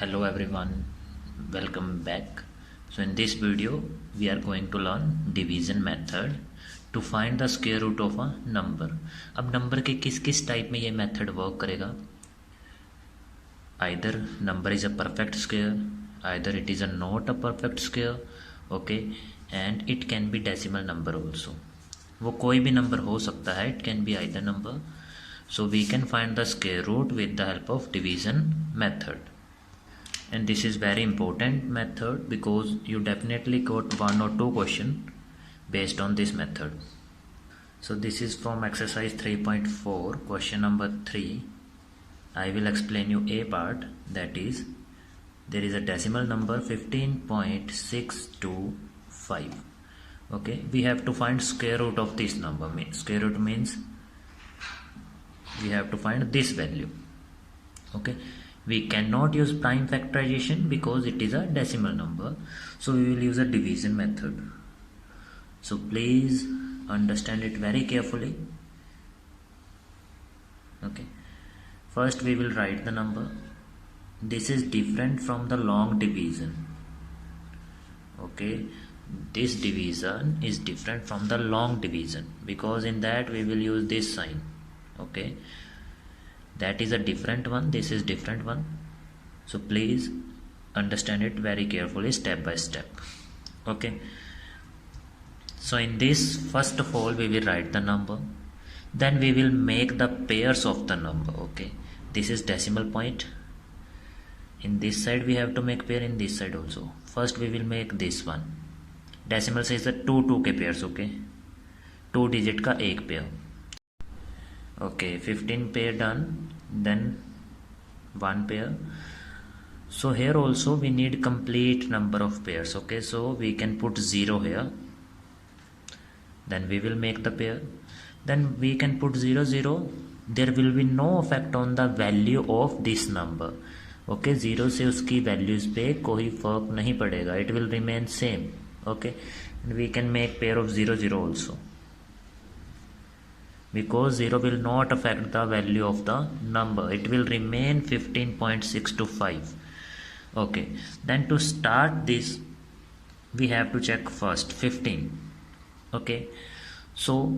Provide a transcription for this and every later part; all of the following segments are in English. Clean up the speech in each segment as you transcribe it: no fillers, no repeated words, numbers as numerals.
Hello everyone, welcome back. So in this video we are going to learn division method to find the square root of a number. अब number के किस किस type में ये method work करेगा? Either number is a perfect square, either it is a not a perfect square, okay, and it can be decimal number also. वो कोई भी नंबर हो सकता है, it can be either number. So we can find the square root with the help of division method. And this is very important method because you definitely got one or two question based on this method. So this is from exercise 3.4 question number 3. I will explain you a part, that is there is a decimal number 15.625. okay, we have to find square root of this number. Square root means we have to find this value. Okay, we cannot use prime factorization because it is a decimal number, so we will use a division method. So please understand it very carefully. Okay, first we will write the number. This is different from the long division. Okay, this division is different from the long division because in that we will use this sign. Okay, that is a different one, this is different one, so please understand it very carefully step by step. Okay, so in this, first of all we will write the number, then we will make the pairs of the number. Okay, this is decimal point, in this side we have to make pair, in this side also. First we will make this one, decimal says the 2 के pairs. Okay, 2 digit का एक pair. Okay, 15 pair done, then 1 pair. So here also we need complete number of pairs. Okay, so we can put 0 here, then we will make the pair, then we can put 0 0. There will be no effect on the value of this number. Okay, 0 से उसकी values पे कोई फर्क नहीं पड़ेगा, it will remain same. Okay, and we can make pair of 0 0 also, because 0 will not affect the value of the number, it will remain 15.625. okay, then to start this we have to check first 15. okay, so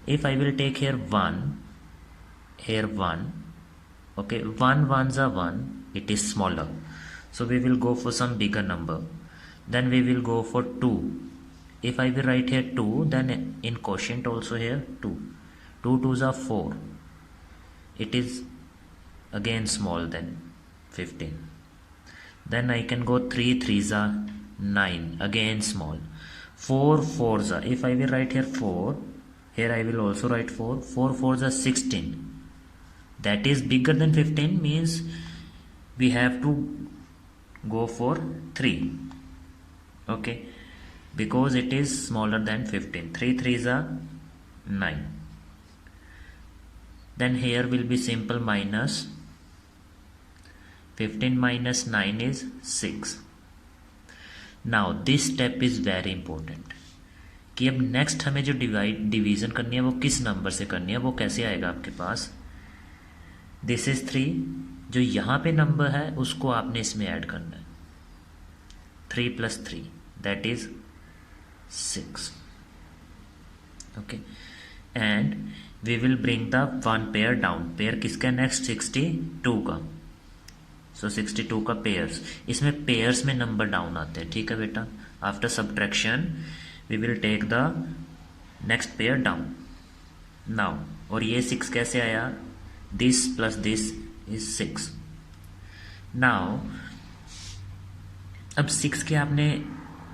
if I will take here 1, here 1, okay, 1 ones are 1, it is smaller, so we will go for some bigger number, then we will go for 2. If I will write here 2, then in quotient also here 2. 2 2s are 4. It is again small than 15. Then I can go 3 3s are 9. Again small. 4 4s are. If I will write here 4, here I will also write 4. 4 4s are 16. That is bigger than 15, means we have to go for 3. Okay, because it is smaller than 15. 3 3s are 9. Then here will be simple minus 15 minus 9 is 6. Now this step is very important कि अब next हमें जो division करनी है वो किस number से करनी है, वो कैसे आएगा आपके पास. दिस इज 3, जो यहाँ पे नंबर है उसको आपने इसमें ऐड करना है. 3 + 3 that is 6. okay, and we will bring the one pair down. pair किसका नेक्स्ट 62 का, so 62 का पेयर्स, इसमें पेयर्स में नंबर डाउन आते हैं. ठीक है बेटा, after subtraction we will take the next pair down now. और ये 6 कैसे आया, this plus this is 6. Now अब 6 के आपने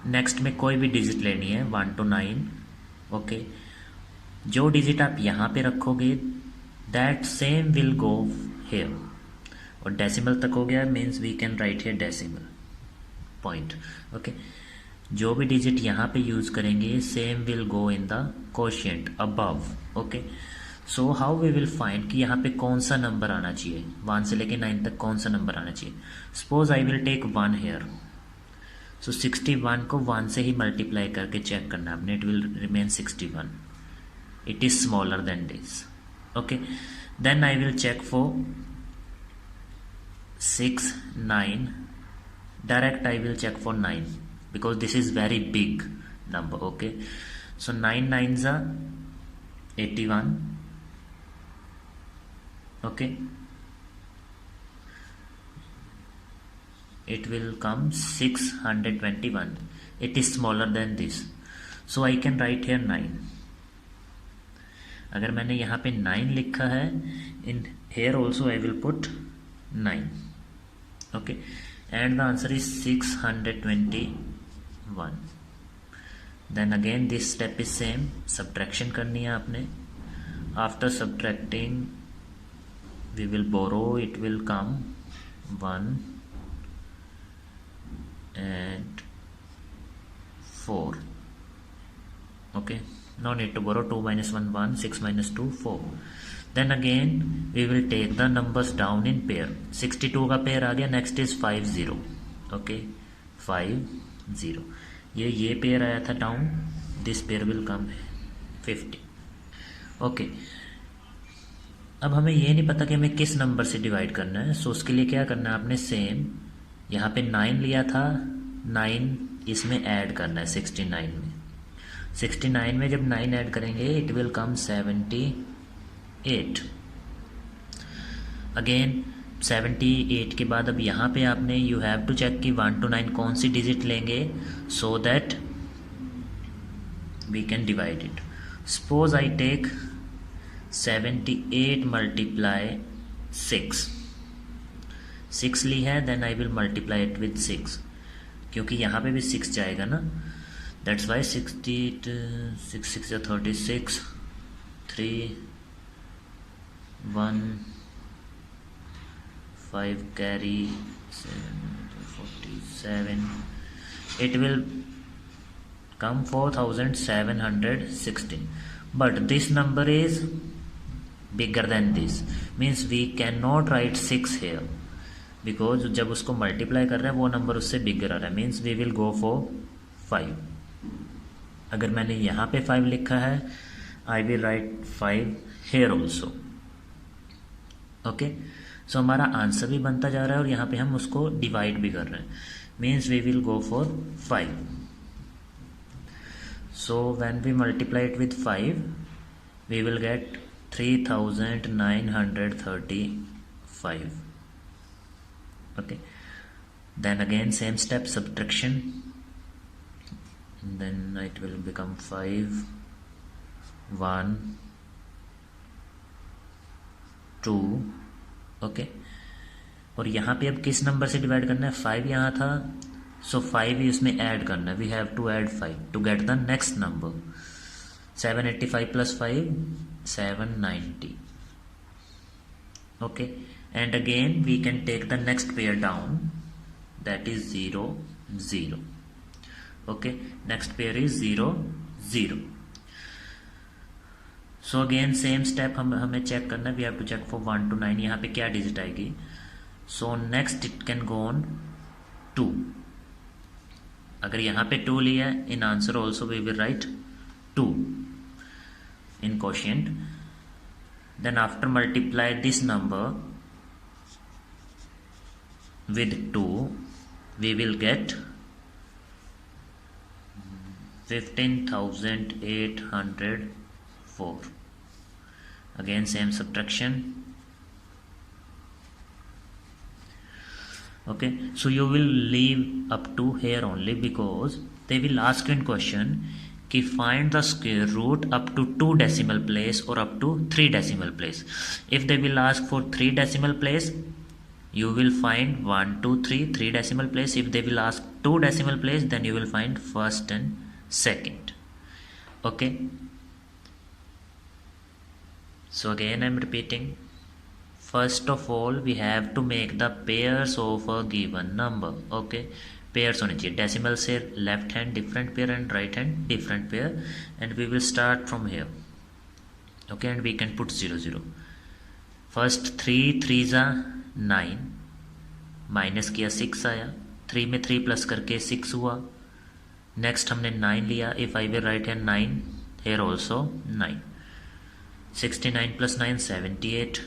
नेक्स्ट में कोई भी डिजिट लेनी है 1 to 9. ओके, जो डिजिट आप यहाँ पे रखोगे that same will go here. और डेसिमल तक हो गया, means we can write here decimal point. Okay, जो भी डिजिट यहाँ पे यूज करेंगे same will go in the quotient above. Okay, so how we will find कि यहाँ पे कौन सा नंबर आना चाहिए, 1 से लेके 9 तक कौन सा नंबर आना चाहिए. Suppose I will take 1 here, so 61 को 1 से ही मल्टीप्लाई करके चेक करना है आपने, it will remain 61. It is smaller than this. Okay, then I will check for 6 9, direct I will check for 9 because this is very big number. Okay, so 9 9s are 81. Okay, it will come 621. It is smaller than this, so I can write here 9. अगर मैंने यहाँ पे 9 लिखा है, in here also I will put 9. Okay, and the answer is 621. Then again this step is same, subtraction करनी है आपने. After subtracting we will borrow, it will come 1 and 4. Okay, no need to borrow. 2 minus 1 1, 6 minus 2 4. Then again we will take the numbers down in pair. 62 का pair आ गया. Next is 50. Okay, 50. ये pair आया था down. This pair will come 50. Okay, अब हमें ये नहीं पता कि हमें किस नंबर से डिवाइड करना है. सो उसके लिए क्या करना है, आपने सेम यहाँ पे 9 लिया था, 9 इसमें ऐड करना है 69 में. 69 में जब 9 ऐड करेंगे इट विल कम 78. अगेन 78 के बाद अब यहाँ पे आपने यू हैव टू चेक कि 1 to 9 कौन सी डिजिट लेंगे so that we can divide it. Suppose I take 78 multiply 6 ली है. Then I will multiply it with 6 क्योंकि यहाँ पे भी 6 जाएगा ना. That's why 68 6 6 36 3 1 5 carry 47. It will come 4716. But this number is bigger than this, means we cannot write 6 here because जब उसको मल्टीप्लाई कर रहे हैं वो नंबर उससे बिगर आ रहा है. Means we will go for 5. अगर मैंने यहाँ पे 5 लिखा है I will write 5 here also. Okay, so हमारा आंसर भी बनता जा रहा है और यहाँ पे हम उसको डिवाइड भी कर रहे हैं. Means we will go for 5. So when we multiply it with 5 we will get 3935. Okay, then again same step, subtraction. Then it will become 5 1 2. Okay, और यहाँ पे अब किस नंबर से डिवाइड करना है, 5 यहाँ था सो 5 ही उसमें ऐड करना है. We have to add 5 to get the next number. 785 plus 5 790. Okay, and again we can take the next pair down, that is 0 0. Okay, next pair is 0 0. So again same step, हमें check करना है. we have to check for 1 to 9. यहाँ पे क्या digit आएगी. so next it can go on 2. अगर यहाँ पे 2 लिया है in answer also we will write 2 in quotient. then after multiply this number with 2 we will get 15,804. again same subtraction. Okay, so you will leave up to here only because they will ask you in question कि find the square root up to 2 decimal place or up to 3 decimal place. if they will ask for 3 decimal place you will find 1 2 3 decimal place. if they will ask 2 decimal place then you will find first and second. Okay, so again I am repeating. first of all we have to make the pairs of a given number. Okay, pairs होने चाहिए. Decimal से left hand different pair and right hand different pair and we will start from here. Okay, and we can put 0 0. First 3 3 जा 9 minus किया 6 आया. 3 में 3 plus करके 6 हुआ. Next हमने 9 लिया. If I will write hand 9 here also 9. 69 plus 9 78.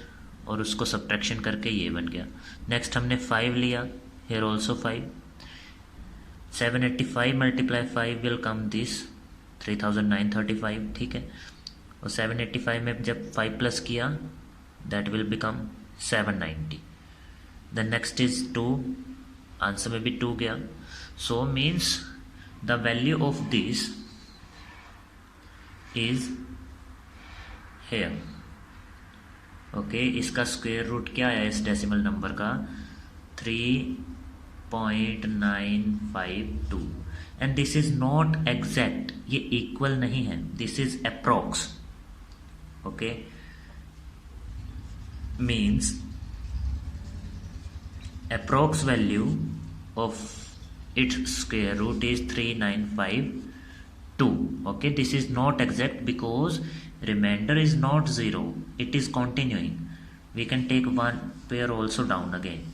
और उसको सब्ट्रैक्शन करके ये बन गया। नेक्स्ट हमने 5 लिया, here also 5, 785 multiply 5 will come this 3935, ठीक है। और 785 में जब 5 प्लस किया that will become 790। The next is 2, answer में भी 2 गया। So means the value of this is here, okay. इसका स्क्वायर रूट क्या आया इस डेसिमल नंबर का, 3.952, and this is not exact, ये इक्वल नहीं है, this is approx, okay. Means approx value of its square root is 3952, okay। This is not exact because remainder is not 0, it is continuing, we can take one pair also down again,